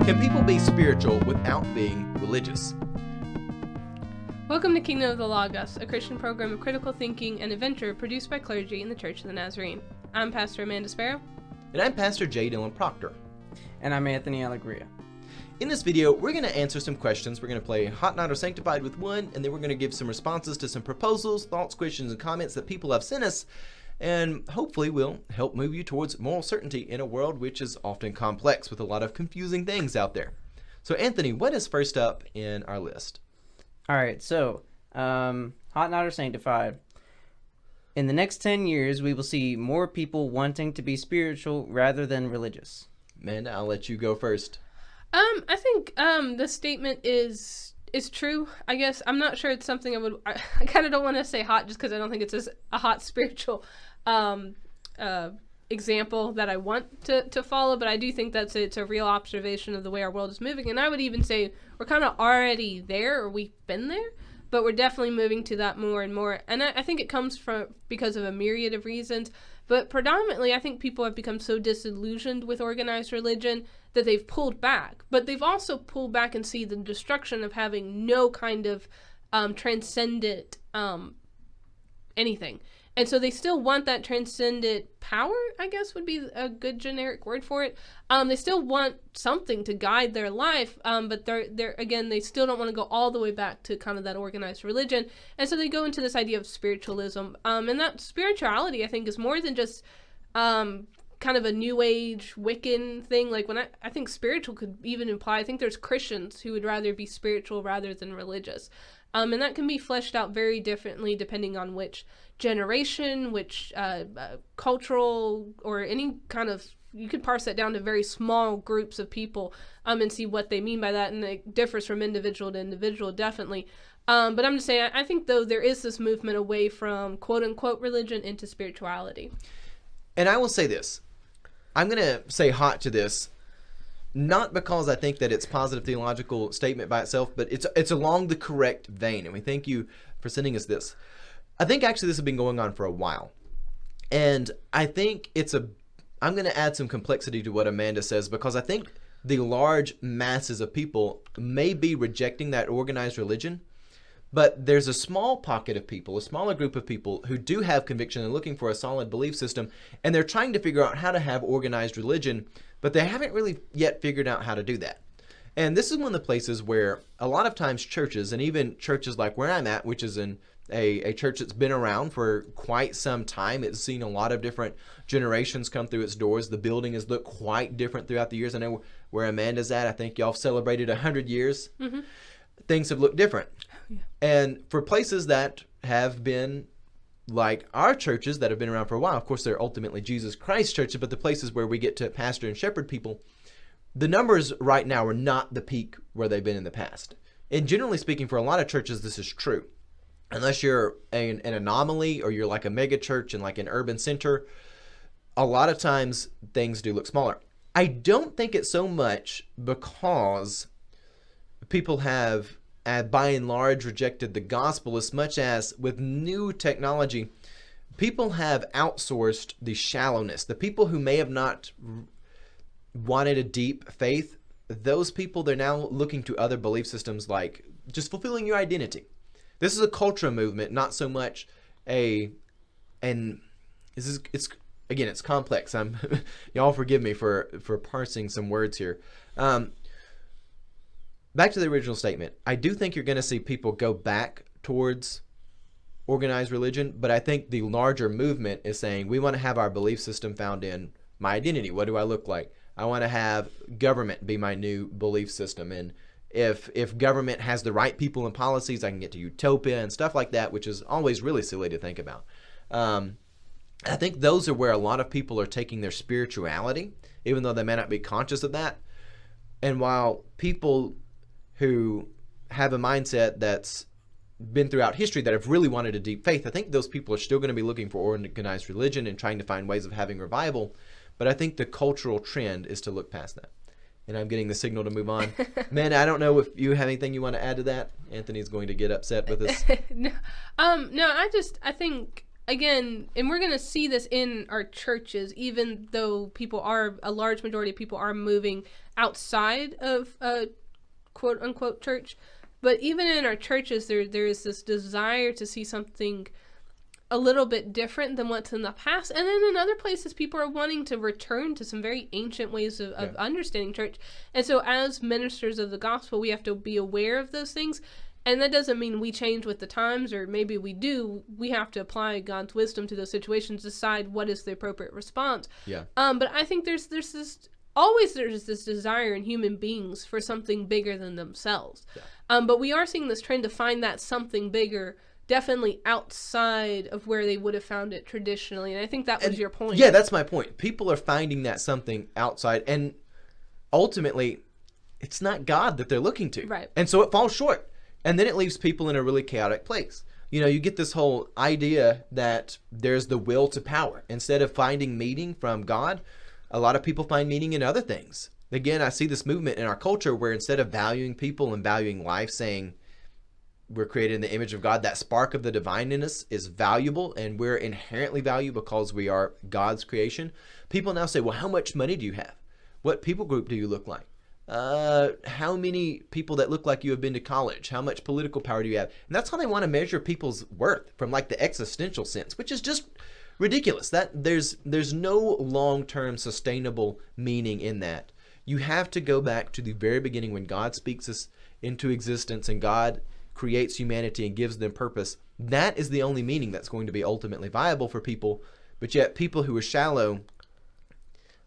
Can people be spiritual without being religious? Welcome to Kingdom of the Logos, a Christian program of critical thinking and adventure produced by clergy in the Church of the Nazarene. I'm Pastor Amanda Sparrow. And I'm Pastor J. Dylan Proctor. And I'm Anthony Allegria. In this video, we're going to answer some questions. We're going to play Hot, Not, or Sanctified with one, and then we're going to give some responses to some proposals, thoughts, questions, and comments that people have sent us, and hopefully we'll help move you towards moral certainty in a world which is often complex with a lot of confusing things out there. So Anthony, what is first up in our list? All right, so Hot, Not, or Sanctified. In the next 10 years, we will see more people wanting to be spiritual rather than religious. Amanda, I'll let you go first. I think the statement is true. I guess I'm not sure it's something I kind of don't want to say hot just because I don't think it's a hot spiritual example that I want to follow, but I do think it's a real observation of the way our world is moving, and I would even say we're kind of already there, or we've been there, but we're definitely moving to that more and more, and I think it comes because of a myriad of reasons, but predominantly I think people have become so disillusioned with organized religion that they've pulled back, but they've also pulled back and see the destruction of having no kind of transcendent anything. And so they still want that transcendent power, I guess would be a good generic word for it. They still want something to guide their life, but they still don't want to go all the way back to kind of that organized religion. And so they go into this idea of spiritualism. And that spirituality, I think, is more than just kind of a New Age Wiccan thing. Like when I think spiritual could even imply, I think there's Christians who would rather be spiritual rather than religious. And that can be fleshed out very differently depending on which generation, which cultural, or any kind of, you could parse that down to very small groups of people and see what they mean by that, and it differs from individual to individual, definitely. But I'm just saying, I think, though, there is this movement away from quote-unquote religion into spirituality. And I will say this. I'm going to say hot to this, not because I think that it's positive theological statement by itself, but it's along the correct vein, and we thank you for sending us this. I think actually this has been going on for a while, and I think I'm going to add some complexity to what Amanda says, because I think the large masses of people may be rejecting that organized religion, but there's a small pocket of people, a smaller group of people who do have conviction and looking for a solid belief system, and they're trying to figure out how to have organized religion, but they haven't really yet figured out how to do that. And this is one of the places where a lot of times churches, and even churches like where I'm at, which is in a church that's been around for quite some time. It's seen a lot of different generations come through its doors. The building has looked quite different throughout the years. I know where Amanda's at, I think y'all celebrated 100 years. Mm-hmm. Things have looked different. Yeah. And for places that have been like our churches that have been around for a while, of course they're ultimately Jesus Christ churches, but the places where we get to pastor and shepherd people, the numbers right now are not the peak where they've been in the past. And generally speaking, for a lot of churches, this is true. Unless you're an anomaly or you're like a mega church in like an urban center, a lot of times things do look smaller. I don't think it's so much because people have, by and large, rejected the gospel as much as with new technology, people have outsourced the shallowness. The people who may have not wanted a deep faith, those people, they're now looking to other belief systems like just fulfilling your identity. This is a culture movement, not so much it's complex. Y'all forgive me for parsing some words here. Back to the original statement. I do think you're going to see people go back towards organized religion, but I think the larger movement is saying we want to have our belief system found in my identity. What do I look like? I want to have government be my new belief system, and if government has the right people and policies, I can get to utopia and stuff like that, which is always really silly to think about. I think those are where a lot of people are taking their spirituality, even though they may not be conscious of that. And while people who have a mindset that's been throughout history that have really wanted a deep faith, I think those people are still going to be looking for organized religion and trying to find ways of having revival. But I think the cultural trend is to look past that. And I'm getting the signal to move on. Man, I don't know if you have anything you want to add to that. Anthony's going to get upset with us. No, I think again, and we're going to see this in our churches, even though a large majority of people are moving outside of quote unquote church. But even in our churches, there is this desire to see something a little bit different than what's in the past. And then in other places, people are wanting to return to some very ancient ways of understanding church. And so as ministers of the gospel, we have to be aware of those things. And that doesn't mean we change with the times, or maybe we do. We have to apply God's wisdom to those situations, decide what is the appropriate response. Yeah. But I think there's this desire in human beings for something bigger than themselves. Yeah. But we are seeing this trend to find that something bigger definitely outside of where they would have found it traditionally. And I think that was your point. Yeah, that's my point. People are finding that something outside, and ultimately, it's not God that they're looking to. Right. And so it falls short. And then it leaves people in a really chaotic place. You know, you get this whole idea that there's the will to power. Instead of finding meaning from God, a lot of people find meaning in other things. Again, I see this movement in our culture where instead of valuing people and valuing life, saying we're created in the image of God, that spark of the divine in us is valuable, and we're inherently valuable because we are God's creation. People now say, well, how much money do you have? What people group do you look like? How many people that look like you have been to college? How much political power do you have? And that's how they want to measure people's worth, from like the existential sense, which is just ridiculous. That there's no long-term sustainable meaning in that. You have to go back to the very beginning when God speaks us into existence and God creates humanity and gives them purpose. That is the only meaning that's going to be ultimately viable for people. But yet people who are shallow,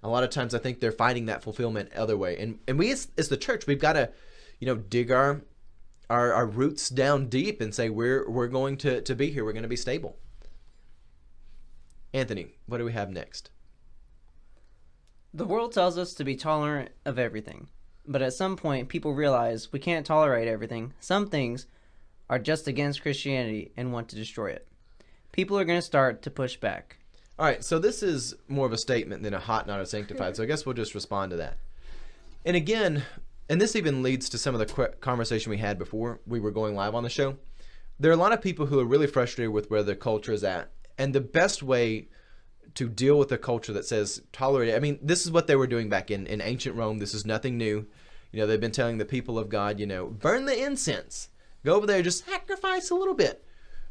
a lot of times I think they're finding that fulfillment other way. And we as the church, we've got to, dig our roots down deep and say we're going to be here. We're going to be stable. Anthony, what do we have next? The world tells us to be tolerant of everything. But at some point, people realize we can't tolerate everything. Some things are just against Christianity and want to destroy it. People are going to start to push back. All right, so this is more of a statement than a hot, not a sanctified, so I guess we'll just respond to that. And again, and this even leads to some of the conversation we had before we were going live on the show. There are a lot of people who are really frustrated with where the culture is at, and the best way to deal with a culture that says tolerate it, I mean, this is what they were doing back in ancient Rome. This is nothing new. They've been telling the people of God, burn the incense. Go over there, just sacrifice a little bit.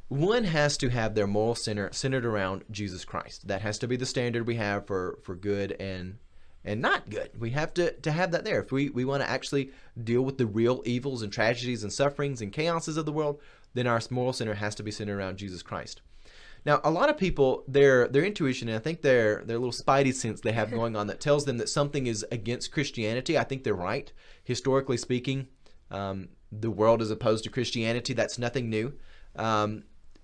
One has to have their moral center centered around Jesus Christ. That has to be the standard we have for good and not good. We have to have that there. If we want to actually deal with the real evils and tragedies and sufferings and chaoses of the world, then our moral center has to be centered around Jesus Christ. Now, a lot of people, their intuition, and I think their little spidey sense they have going on that tells them that something is against Christianity, I think they're right. Historically speaking, the world is opposed to Christianity. That's nothing new.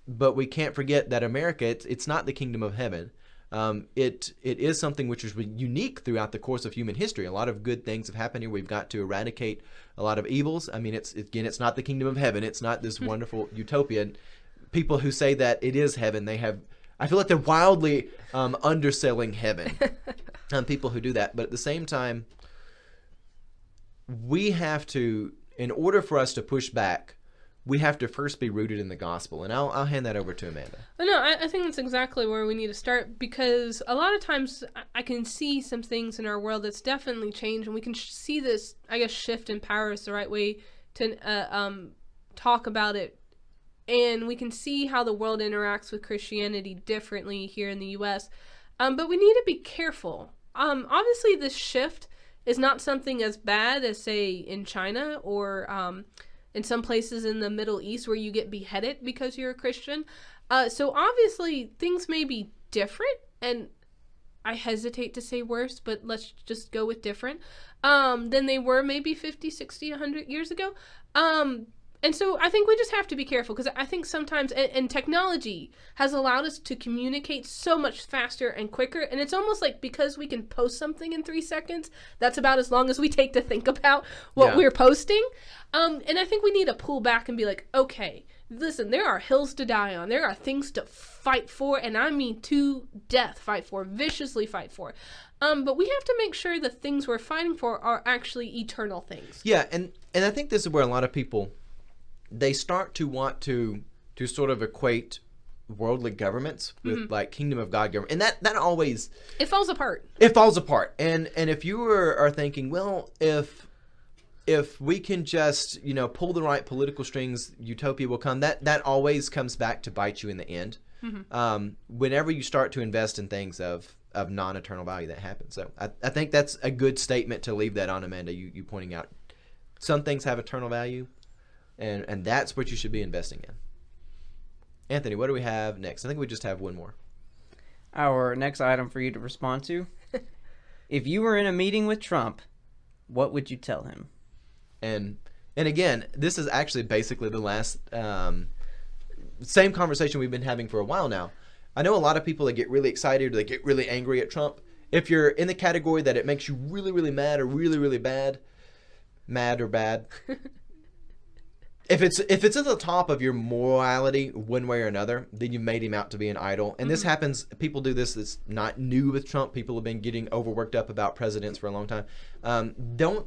But we can't forget that America, it's not the kingdom of heaven. It is something which is unique throughout the course of human history. A lot of good things have happened here. We've got to eradicate a lot of evils. I mean, it's not the kingdom of heaven. It's not this wonderful utopia. People who say that it is heaven, I feel like they're wildly underselling heaven. People who do that. But at the same time, we have to, in order for us to push back, we have to first be rooted in the gospel. And I'll hand that over to Amanda. No, I think that's exactly where we need to start, because a lot of times I can see some things in our world that's definitely changed, and we can see this, I guess, shift in power is the right way to talk about it. And we can see how the world interacts with Christianity differently here in the U.S. But we need to be careful. Obviously, this shift is not something as bad as, say, in China or in some places in the Middle East where you get beheaded because you're a Christian. So obviously, things may be different, and I hesitate to say worse, but let's just go with different, than they were maybe 50, 60, 100 years ago. And so I think we just have to be careful, because I think sometimes, and technology has allowed us to communicate so much faster and quicker. And it's almost like because we can post something in 3 seconds, that's about as long as we take to think about what we're posting. And I think we need to pull back and be like, okay, listen, there are hills to die on. There are things to fight for. And I mean to death fight for, viciously fight for. But we have to make sure the things we're fighting for are actually eternal things. Yeah, and I think this is where a lot of people, they start to want to sort of equate worldly governments with like kingdom of God government, and that always it falls apart. It falls apart. And if you are thinking, well, if we can just pull the right political strings, utopia will come. That always comes back to bite you in the end. Whenever you start to invest in things of non-eternal value, that happens. So I think that's a good statement to leave that on, Amanda. You pointing out some things have eternal value, and that's what you should be investing in. Anthony, what do we have next? I think we just have one more. Our next item for you to respond to. If you were in a meeting with Trump, what would you tell him? And again, this is actually basically the last same conversation we've been having for a while now. I know a lot of people that get really excited or they get really angry at Trump. If you're in the category that it makes you really, really mad or really, really bad, mad or bad, if it's at the top of your morality one way or another, then you've made him out to be an idol. And this happens. People do this. It's not new with Trump. People have been getting overworked up about presidents for a long time. Don't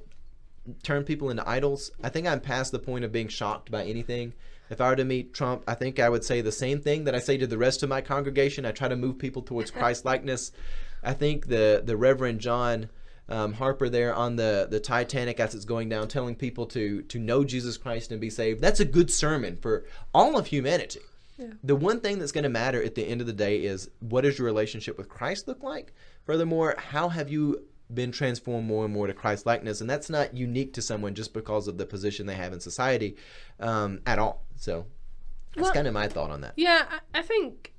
turn people into idols. I think I'm past the point of being shocked by anything. If I were to meet Trump, I think I would say the same thing that I say to the rest of my congregation. I try to move people towards Christ-likeness. I think the Reverend John Harper there on the Titanic as it's going down, telling people to know Jesus Christ and be saved. That's a good sermon for all of humanity. Yeah. The one thing that's going to matter at the end of the day is, what does your relationship with Christ look like? Furthermore, how have you been transformed more and more to Christ likeness? And that's not unique to someone just because of the position they have in society at all. So that's kind of my thought on that. Yeah, I think,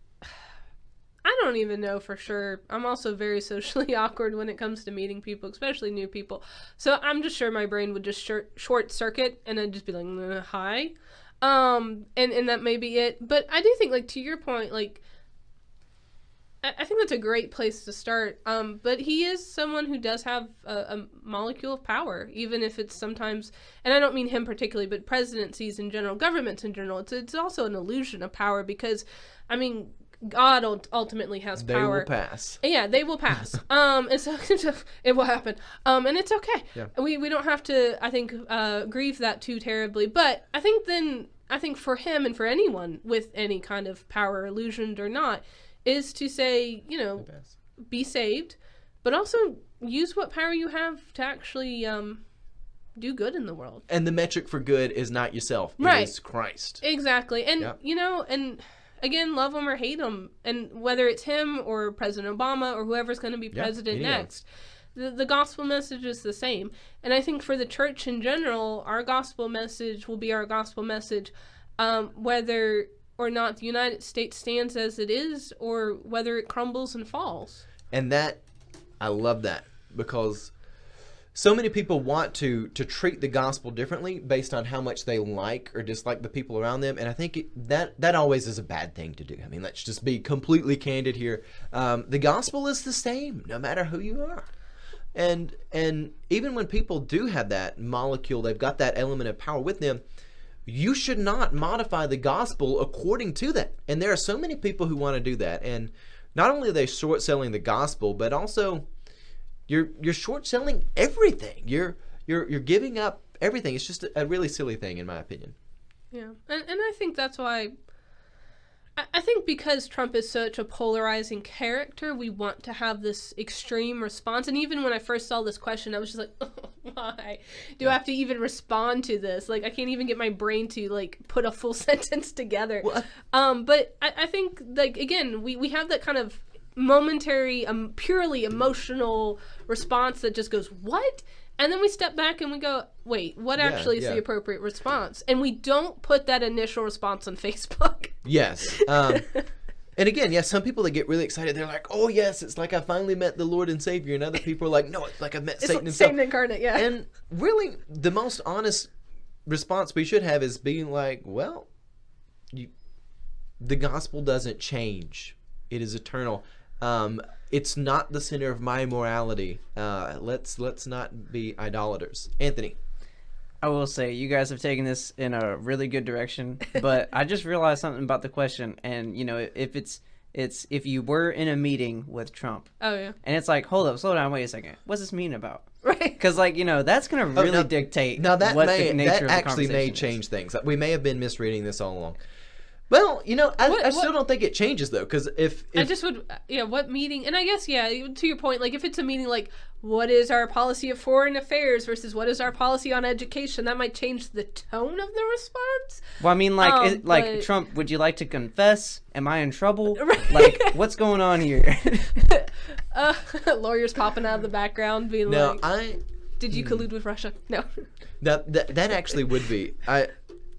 I don't even know for sure. I'm also very socially awkward when it comes to meeting people, especially new people. So I'm just sure my brain would just short circuit and I'd just be like, hi. And that may be it. But I do think, like, to your point, like, I think that's a great place to start. But he is someone who does have a molecule of power, even if it's sometimes, and I don't mean him particularly, but presidencies in general, governments in general, it's also an illusion of power because, I mean, God ultimately has power. They will pass. Yeah, they will pass. And so it will happen. And it's okay. Yeah. We don't have to, I think, grieve that too terribly. But I think for him and for anyone with any kind of power, illusioned or not, is to say, be saved, but also use what power you have to actually do good in the world. And the metric for good is not yourself. Right. It is Christ. Exactly. And, and again, love him or hate him. And whether it's him or President Obama or whoever's going to be president next, the gospel message is the same. And I think for the church in general, our gospel message will be our gospel message, whether or not the United States stands as it is, or whether it crumbles and falls. And that, I love that, because so many people want to treat the gospel differently based on how much they like or dislike the people around them, and I think that always is a bad thing to do. I mean, let's just be completely candid here. The gospel is the same, no matter who you are. And even when people do have that molecule, they've got that element of power with them, you should not modify the gospel according to that. And there are so many people who want to do that. And not only are they short selling the gospel, but also you're short selling everything. You're giving up everything. It's just a really silly thing, in my opinion. Yeah, and I think that's why. I think because Trump is such a polarizing character, we want to have this extreme response. And even when I first saw this question, I was just like, oh, why do I have to even respond to this? Like, I can't even get my brain to, like, put a full sentence together. Well, but I think, like, again, we have that kind of momentary, purely emotional response that just goes, what? And then we step back and we go, wait, what actually is the appropriate response? And we don't put that initial response on Facebook. Yes. And again, some people that get really excited, they're like, oh, yes, it's like I finally met the Lord and Savior. And other people are like, no, it's like I met Satan himself. Satan incarnate, yeah. And really, the most honest response we should have is being like, well, the gospel doesn't change. It is eternal. It's not the center of my morality. Let's not be idolaters. Anthony. I will say, you guys have taken this in a really good direction, but I just realized something about the question. And, if you were in a meeting with Trump. Oh, yeah. And it's like, hold up, slow down, wait a second. What's this mean about? Right. Because, that's going to really dictate now that what the nature of the actually conversation may is. change things. We may have been misreading this all along. Well, you know, I What- still don't think it changes though, because if I just would, what meeting? And I guess, to your point, like if it's a meeting like, what is our policy of foreign affairs versus what is our policy on education, that might change the tone of the response. Well, I mean, like, but- Trump, would you like to confess? Am I in trouble? Right. Like, what's going on here? Lawyers popping out of the background being now like, did you collude with Russia? No. that actually would be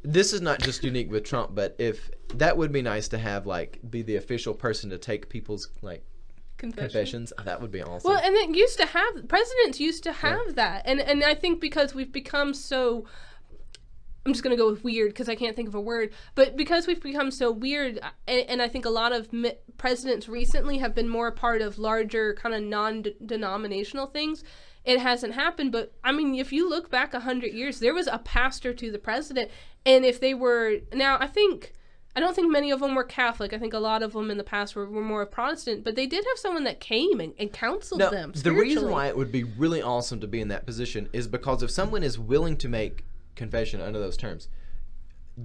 this is not just unique with Trump, but if that would be nice to have, like, be the official person to take people's like confessions. That would be awesome. Well, and it used to have, presidents used to have that. And I think because we've become so, I'm just going to go with weird because I can't think of a word, but because we've become so weird, and I think a lot of presidents recently have been more a part of larger kind of non-denominational things, it hasn't happened. But I mean, if you look back 100 years, there was a pastor to the president, and if they were, now I don't think many of them were Catholic. I think a lot of them in the past were more Protestant, but they did have someone that came and counseled now, them the reason spiritually. why it would be really awesome to be in that position is because if someone is willing to make confession under those terms,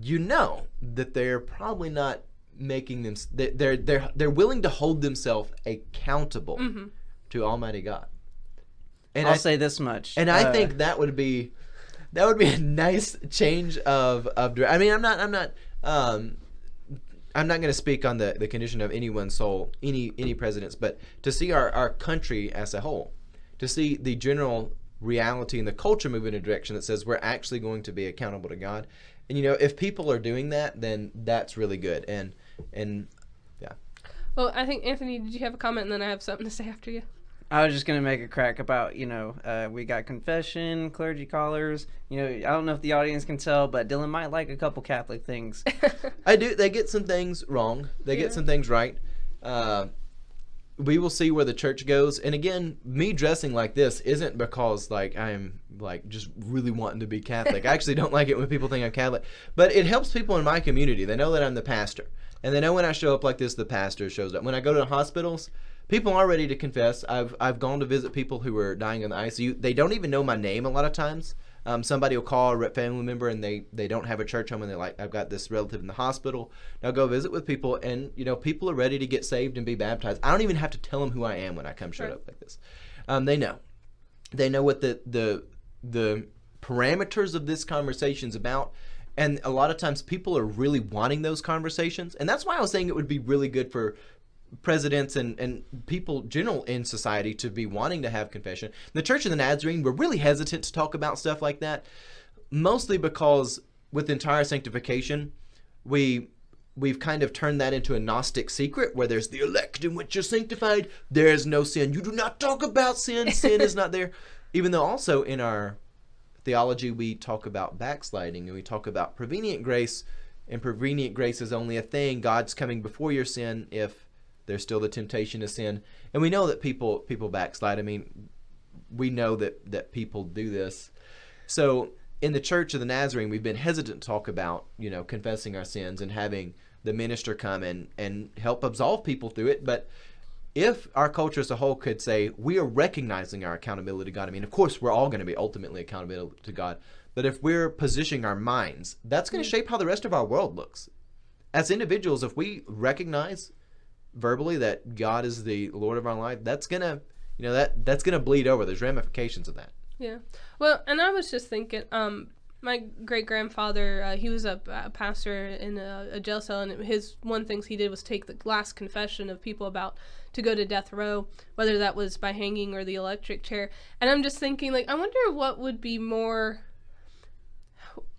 you know that they're probably not making them. They're willing to hold themselves accountable to Almighty God. And I'll say this much. And I think that would be a nice change of. I mean, I'm not going to speak on the condition of anyone's soul, any presidents, but to see our country as a whole, to see the general reality and the culture move in a direction that says we're actually going to be accountable to God. And, you know, if people are doing that, then that's really good. And yeah. Well, I think, Anthony, did you have a comment, and then I have something to say after you? I was just going to make a crack about, we got confession, clergy collars. I don't know if the audience can tell, but Dylan might like a couple Catholic things. I do. They get some things wrong. They get some things right. We will see where the church goes. And again, me dressing like this isn't because like I'm like just really wanting to be Catholic. I actually don't like it when people think I'm Catholic. But it helps people in my community. They know that I'm the pastor. And they know when I show up like this, the pastor shows up. When I go to the hospitals, people are ready to confess. I've gone to visit people who are dying in the ICU. They don't even know my name a lot of times. Somebody will call a family member and they don't have a church home and they're like, I've got this relative in the hospital. Now go visit with people, and people are ready to get saved and be baptized. I don't even have to tell them who I am when I come showed up like this. They know what the parameters of this conversation's about. And a lot of times people are really wanting those conversations. And that's why I was saying it would be really good for presidents and people general in society to be wanting to have confession. The Church of the Nazarene, we're really hesitant to talk about stuff like that, mostly because with entire sanctification, we've kind of turned that into a Gnostic secret where there's the elect in which you're sanctified. There is no sin. You do not talk about sin. Sin is not there. Even though also in our theology we talk about backsliding and we talk about prevenient grace, and prevenient grace is only a thing. God's coming before your sin if there's still the temptation to sin. And we know that people backslide. I mean, we know that people do this. So in the Church of the Nazarene, we've been hesitant to talk about, confessing our sins and having the minister come and help absolve people through it. But if our culture as a whole could say, we are recognizing our accountability to God. I mean, of course, we're all going to be ultimately accountable to God. But if we're positioning our minds, that's going to shape how the rest of our world looks. As individuals, if we recognize verbally that God is the Lord of our life, that's gonna that's gonna bleed over. There's ramifications of that. Yeah. Well, and I was just thinking, my great grandfather, he was a pastor in a jail cell, and his one things he did was take the last confession of people about to go to death row, whether that was by hanging or the electric chair. And I'm just thinking, like, I wonder what would be more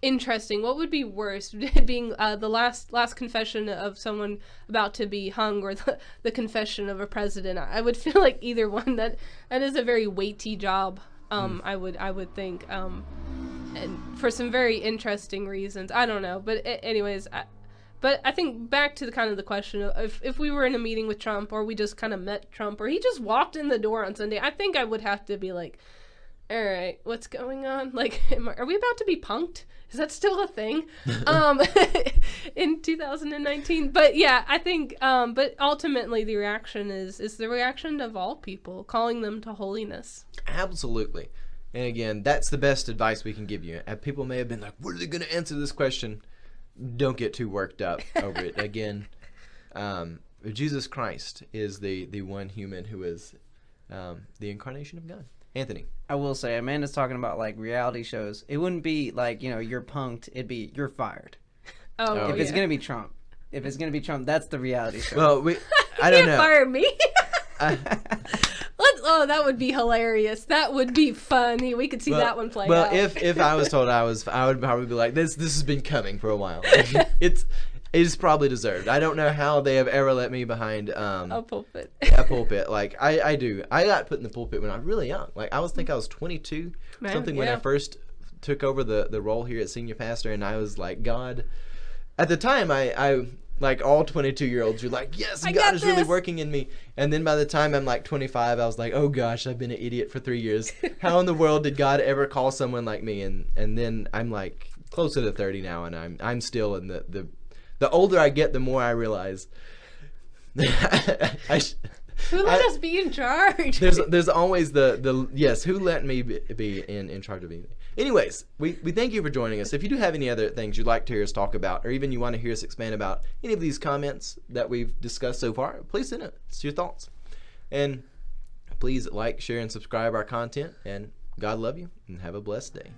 interesting, what would be worse, being the last confession of someone about to be hung, or the confession of a president. I would feel like either one. That is a very weighty job. I would think, and for some very interesting reasons. I don't know, but anyways, but I think back to the question of if we were in a meeting with Trump, or we just kind of met Trump, or he just walked in the door on Sunday, I think I would have to be like, all right, what's going on? Like, are we about to be punked? Is that still a thing? In 2019? But yeah, I think, but ultimately the reaction is the reaction of all people, calling them to holiness. Absolutely. And again, that's the best advice we can give you. And people may have been like, what are they going to answer this question? don't get too worked up over it. Again, Jesus Christ is the one human who is the incarnation of God. Anthony. I will say, Amanda's talking about like reality shows. It wouldn't be like, you're punked. It'd be you're fired. Oh, If it's gonna be Trump, that's the reality show. Well, I don't know. Fire me. That would be hilarious. That would be funny. We could see that one play out. If I was told I would probably be like, this has been coming for a while. It's probably deserved. I don't know how they have ever let me behind a pulpit. A pulpit. Like I do. I got put in the pulpit when I was really young. Like I was 22 when I first took over the role here at senior pastor, and I was like, God. At the time, I like all 22-year-olds, you're like, yes, God is really working in me. And then by the time I'm like 25, I was like, oh gosh, I've been an idiot for 3 years. How in the world did God ever call someone like me? And then I'm like closer to 30 now, and I'm still in the older I get, the more I realize. Who let us be in charge? There's always the yes, who let me be in charge of anything. Anyways, we thank you for joining us. If you do have any other things you'd like to hear us talk about, or even you want to hear us expand about any of these comments that we've discussed so far, please send us your thoughts. And please like, share, and subscribe our content. And God love you, and have a blessed day.